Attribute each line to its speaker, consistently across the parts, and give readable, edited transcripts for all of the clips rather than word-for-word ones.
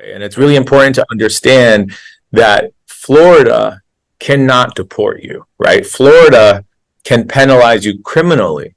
Speaker 1: And it's really important to understand that Florida cannot deport you, right? Florida can penalize you criminally,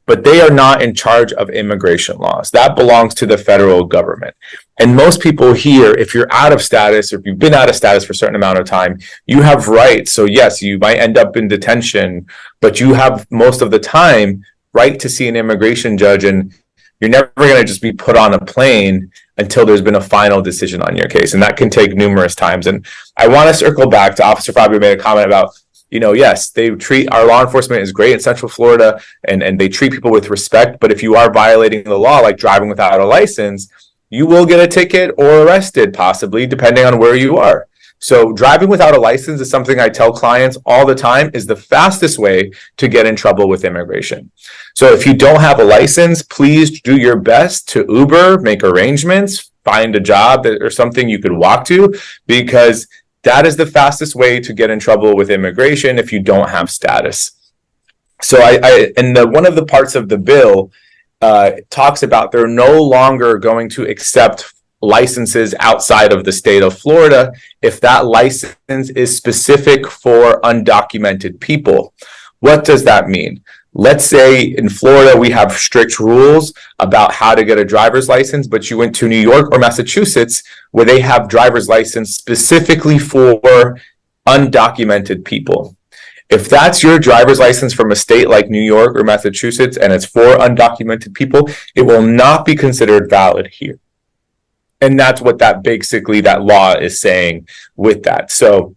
Speaker 1: but they are not in charge of immigration laws. That belongs to the federal government. And most people here, if you're out of status, or if you've been out of status for a certain amount of time, you have rights. So yes, you might end up in detention, but you have most of the time right to see an immigration judge, and you're never going to just be put on a plane until there's been a final decision on your case. And that can take numerous times. And I want to circle back to Officer Fabio made a comment about, yes, they treat our law enforcement is great in Central Florida, and they treat people with respect. But if you are violating the law, like driving without a license, you will get a ticket or arrested, possibly, depending on where you are. So driving without a license is something I tell clients all the time is the fastest way to get in trouble with immigration. So if you don't have a license, please do your best to Uber, make arrangements, find a job or something you could walk to, because that is the fastest way to get in trouble with immigration if you don't have status. So one of the parts of the bill talks about they're no longer going to accept licenses outside of the state of Florida if that license is specific for undocumented people. What does that mean? Let's say in Florida we have strict rules about how to get a driver's license, but you went to New York or Massachusetts where they have driver's license specifically for undocumented people. If that's your driver's license from a state like New York or Massachusetts and it's for undocumented people, it will not be considered valid here. And that's what that law is saying with that. So